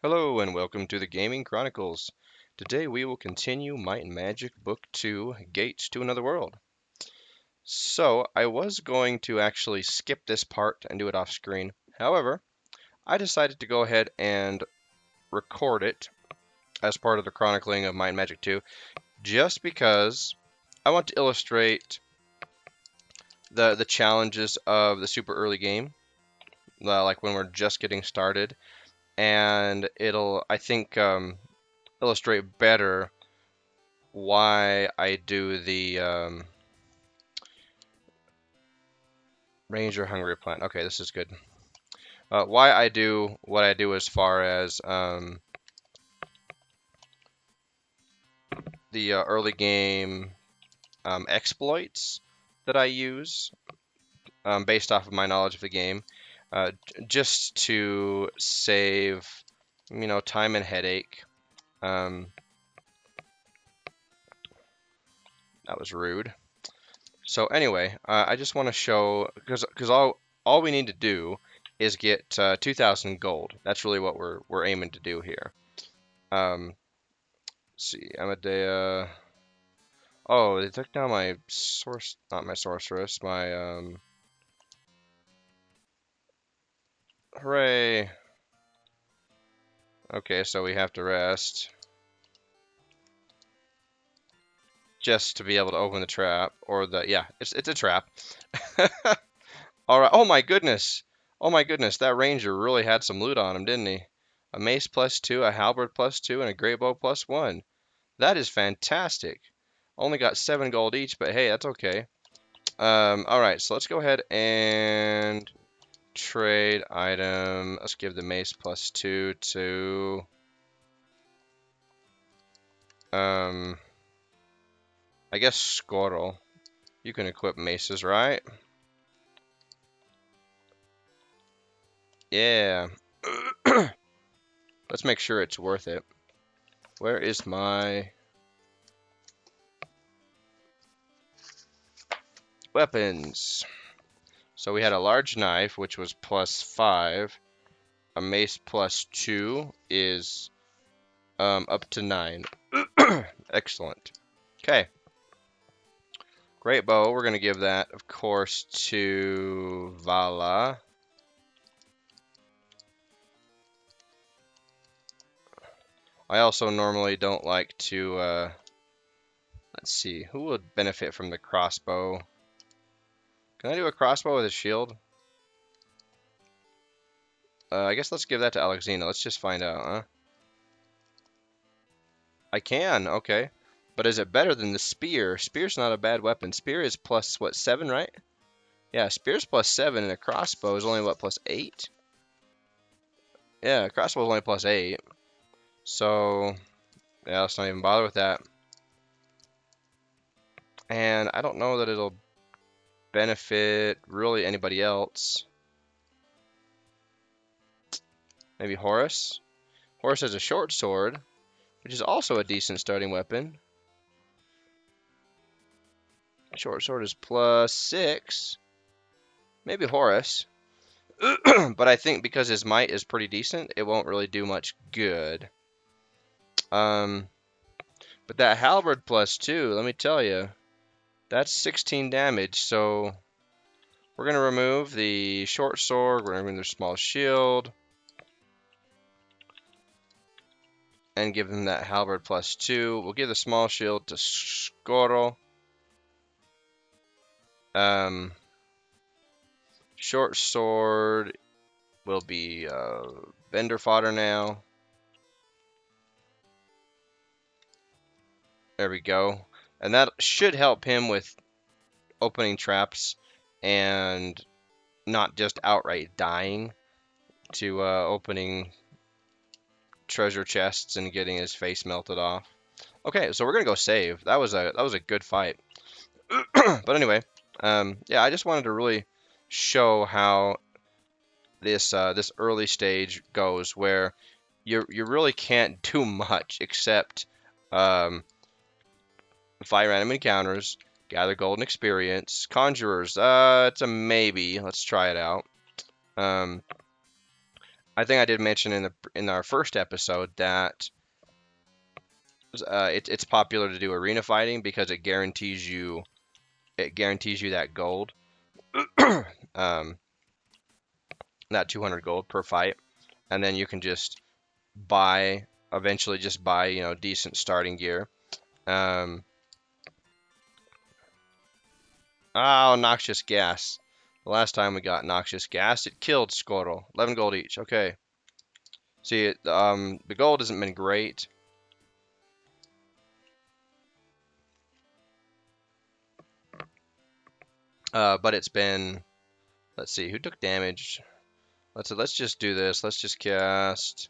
Hello and welcome to the Gaming Chronicles. Today we will continue Might and Magic Book 2, Gates to Another World. So, I was going to actually skip this part and do it off screen. However, I decided to go ahead and record it as part of the chronicling of Might and Magic 2, just because I want to illustrate the challenges of the super early game, like when we're just getting started, and it'll, I think, illustrate better why I do the Ranger Hungry Plant. Okay, this is good. Why I do what I do as far as the early game exploits that I use based off of my knowledge of the game, just to save, time and headache. Um, that was rude. So anyway, I just want to show because all we need to do is get 2,000 gold. That's really what we're aiming to do here. Let's see, Amadea. Oh, they took down my source, not my sorceress, my hooray. Okay, so we have to rest just to be able to open the trap, or yeah, it's a trap. All right. Oh my goodness. Oh my goodness, that ranger really had some loot on him, didn't he? A mace +2, a halberd +2, and a great bow +1. That is fantastic. Only got 7 gold each, but hey, that's okay. All right, so let's go ahead and trade item. Let's give the mace +2 to I guess Squirrel. You can equip maces, right? Yeah. Let's make sure it's worth it. Where is my weapons? So we had a large knife, which was +5. A mace +2 is up to 9. Excellent. Okay. Great bow. We're going to give that, of course, to Vala. I also normally don't like to, let's see, who would benefit from the crossbow? Can I do a crossbow with a shield? I guess let's give that to Alexina. Let's just find out, huh? I can, okay. But is it better than the spear? Spear's not a bad weapon. Spear is plus, what, 7, right? Yeah, spear's +7, and a crossbow is only, what, +8? Yeah, a crossbow is only +8. So, yeah, let's not even bother with that. And I don't know that it'll benefit really anybody else. Maybe Horus? Horus has a short sword, which is also a decent starting weapon. Short sword is +6. Maybe Horus. But I think because his might is pretty decent, it won't really do much good. But that halberd +2, let me tell you, that's 16 damage. So we're going to remove the short sword, we're going to remove the small shield, and give him that halberd +2. We'll give the small shield to Skoro. Short sword will be Bender fodder now. There we go. And that should help him with opening traps and not just outright dying to opening treasure chests and getting his face melted off. Okay, so we're gonna go save. That was a good fight. But anyway, yeah, I just wanted to really show how this early stage goes, where you really can't do much except fight random encounters, gather golden experience. Conjurers, it's a maybe. Let's try it out. Um, I think I did mention in our first episode that it's popular to do arena fighting because it guarantees you that gold, um, that 200 gold per fight, and then you can just eventually just buy, decent starting gear. Um, oh, noxious gas. The last time we got noxious gas, it killed Squirtle. 11 gold each. Okay. See, the gold hasn't been great. But it's been. Let's see, who took damage? Let's just do this. Let's just cast.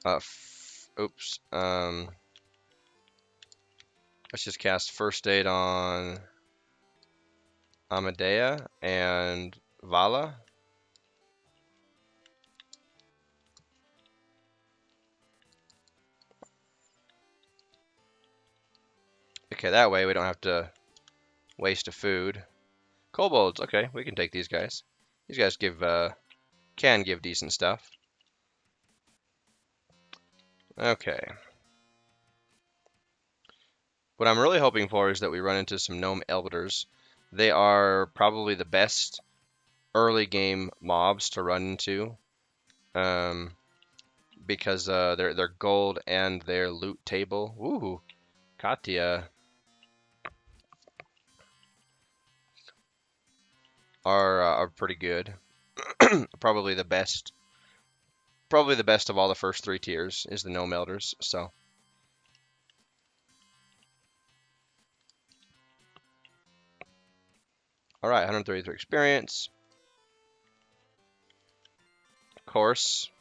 Oops. Let's just cast first aid on Amadea and Vala. Okay, that way we don't have to waste a food. Kobolds, okay, we can take these guys. These guys can give decent stuff. Okay. What I'm really hoping for is that we run into some gnome elders. They are probably the best early game mobs to run into, um, because their gold and their loot table. Ooh, Katya are pretty good. Probably the best. Probably the best of all the first three tiers is the gnome elders. So. All right, 133 experience. Of course.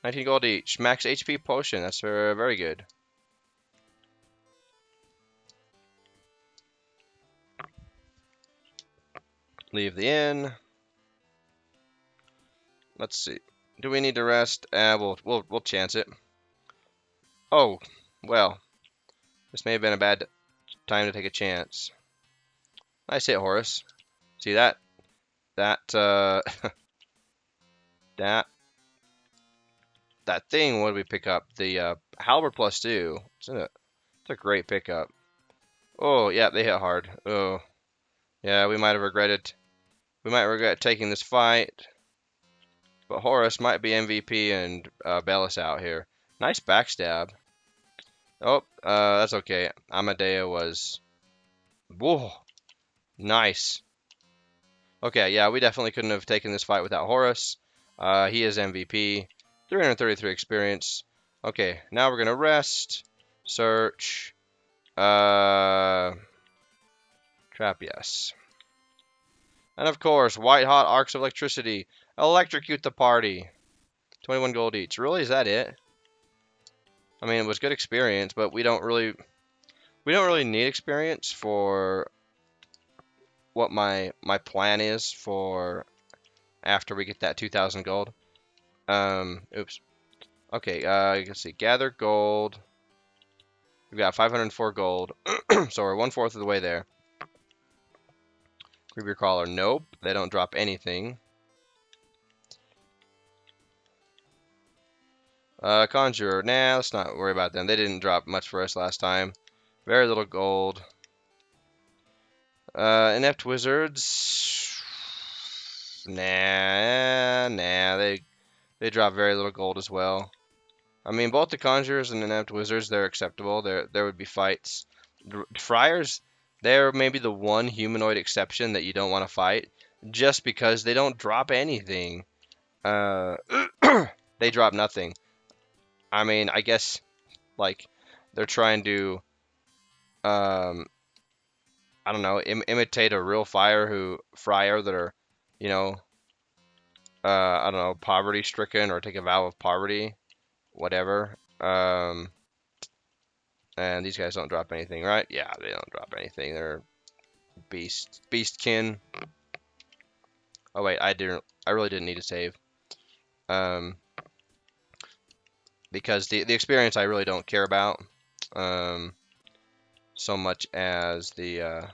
19 gold each. Max HP potion. That's very, very good. Leave the inn. Let's see. Do we need to rest? We'll chance it. Oh, well. This may have been a bad time to take a chance. Nice hit, Horus. See that? That that that thing. What did we pick up? The halberd +2. It's a great pickup. Oh yeah, they hit hard. Oh yeah, we might regret taking this fight. But Horus might be MVP and Bellis out here. Nice backstab. Oh, that's okay. Amadea was. Whoa, nice. Okay, yeah, we definitely couldn't have taken this fight without Horus. He is MVP. 333 experience. Okay, now we're gonna rest. Search. Trap, yes. And of course, white hot arcs of electricity. Electrocute the party. 21 gold each. Really, is that it? I mean, it was good experience, but we don't really need experience for what my plan is for after we get that 2,000 gold. Oops. Okay, let's see. Gather gold. We've got 504 gold, so we're 1/4 of the way there. Creeper Crawler, nope. They don't drop anything. Conjurer, nah, let's not worry about them. They didn't drop much for us last time. Very little gold. Inept Wizards, nah, they drop very little gold as well. I mean, both the Conjurers and Inept Wizards, they're acceptable. There would be fights. Friars, they're maybe the one humanoid exception that you don't want to fight, just because they don't drop anything. Uh, they drop nothing. I mean, I guess like they're trying to, um, I don't know, imitate a real friar that are, you know, I don't know, poverty stricken or take a vow of poverty, whatever. And these guys don't drop anything, right? Yeah, they don't drop anything. They're beastkin. Oh wait, I really didn't need to save. Um, because the experience I really don't care about. So much as the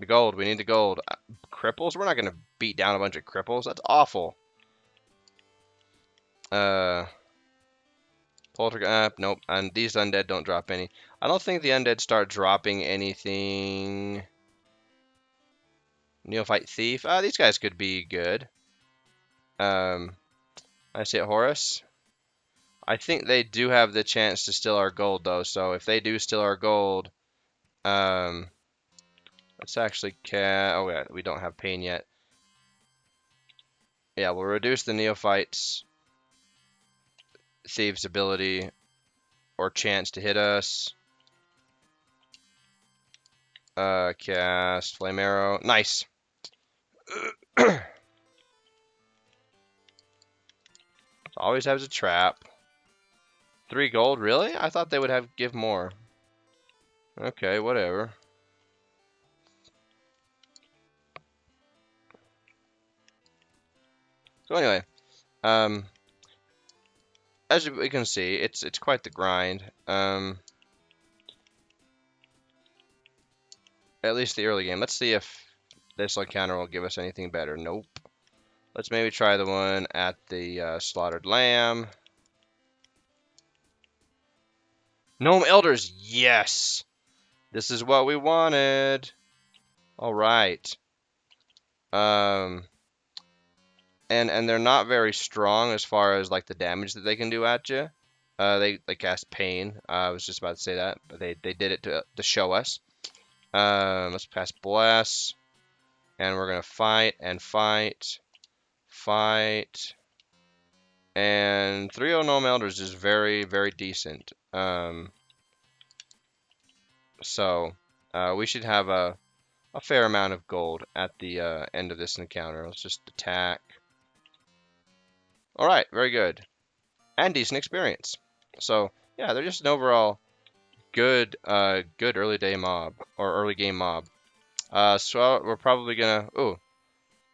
gold. We need the gold. Cripples? We're not gonna beat down a bunch of cripples. That's awful. Uh, Poltergeist, nope. And these undead don't drop any. I don't think the undead start dropping anything. Neophyte Thief. These guys could be good. I see it, Horus. I think they do have the chance to steal our gold, though. So if they do steal our gold, let's actually oh yeah, we don't have pain yet. Yeah, we'll reduce the Neophyte's Thieves' ability or chance to hit us. Cast Flame Arrow. Nice. Always has a trap. 3 gold, really? I thought they would give more. Okay, whatever. So anyway, as we can see, it's quite the grind. At least the early game. Let's see if this encounter will give us anything better. Nope. Let's maybe try the one at the slaughtered lamb. Gnome elders, yes. This is what we wanted. All right. And they're not very strong as far as like the damage that they can do at you. They cast pain. I was just about to say that, but they did it to show us. Let's cast bless, and we're gonna fight and fight, fight. And 3 Gnome Elders is very decent. So we should have a fair amount of gold at the end of this encounter. Let's just attack. All right, very good. And decent experience. So yeah, they're just an overall good good early day mob or early game mob. So we're probably gonna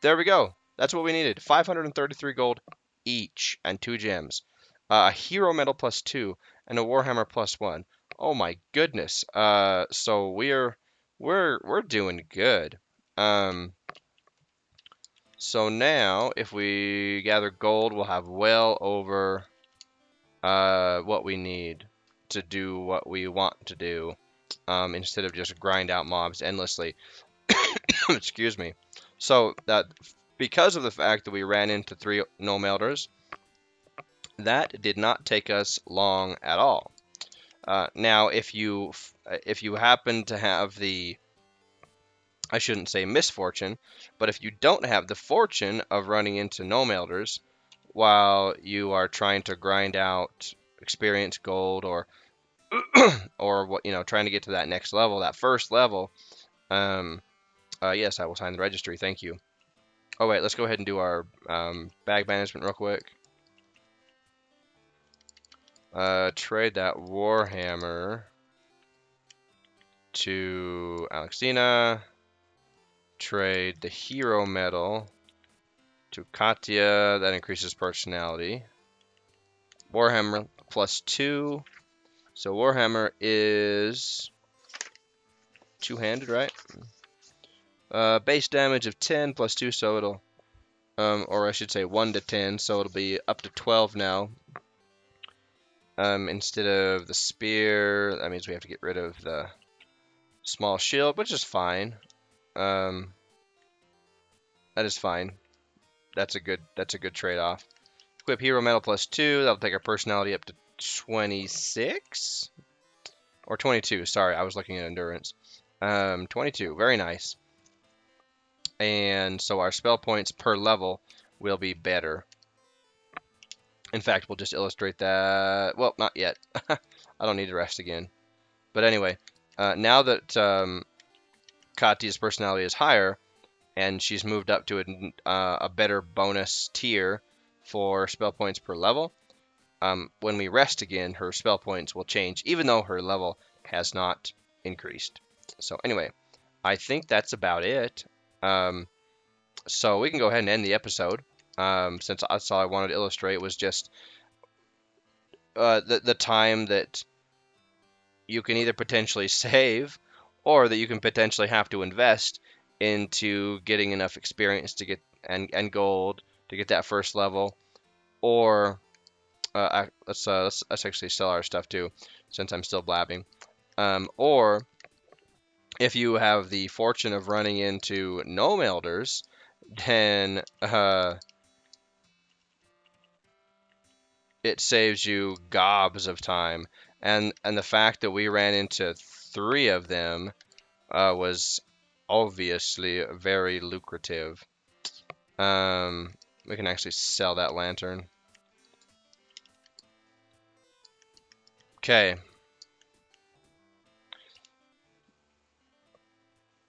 there we go. That's what we needed. 533 gold each and 2 gems. A hero medal +2 and a warhammer +1. Oh my goodness. So we're doing good. So now if we gather gold, we'll have well over what we need to do what we want to do, instead of just grind out mobs endlessly. Excuse me. So that because of the fact that we ran into 3 gnome elders, that did not take us long at all. Now, if you happen to have the, I shouldn't say misfortune, but if you don't have the fortune of running into gnome elders while you are trying to grind out experience gold or what trying to get to that next level, that first level, yes, I will sign the registry. Thank you. Oh wait, let's go ahead and do our bag management real quick. Trade that warhammer to Alexina. Trade the hero medal to Katya. That increases personality. Warhammer +2. So Warhammer is two-handed, right? Base damage of 10 +2, so it'll, or I should say 1 to 10, so it'll be up to 12 now. Instead of the spear, that means we have to get rid of the small shield, which is fine. That is fine. That's a good trade-off. Equip hero medal +2. That'll take our personality up to 26 or 22. Sorry, I was looking at endurance. 22. Very nice. And so our spell points per level will be better. In fact, we'll just illustrate that. Well, not yet. I don't need to rest again. But anyway, now that Katya's personality is higher, and she's moved up to a better bonus tier for spell points per level, when we rest again, her spell points will change, even though her level has not increased. So anyway, I think that's about it. So we can go ahead and end the episode. Since that's all I wanted to illustrate was just the time that you can either potentially save or that you can potentially have to invest into getting enough experience to get and gold to get that first level, or let's actually sell our stuff too, since I'm still blabbing. Or if you have the fortune of running into gnome elders, then it saves you gobs of time. And the fact that we ran into three of them was obviously very lucrative. We can actually sell that lantern. Okay.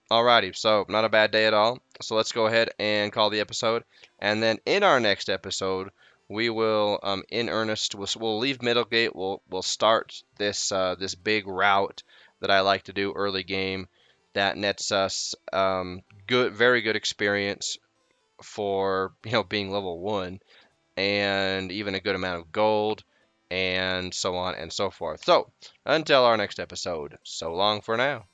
Alrighty, so not a bad day at all. So let's go ahead and call the episode. And then in our next episode, we will, in earnest, we'll leave Middlegate. We'll start this big route that I like to do early game that nets us very good experience for being level 1, and even a good amount of gold, and so on and so forth. So until our next episode, so long for now.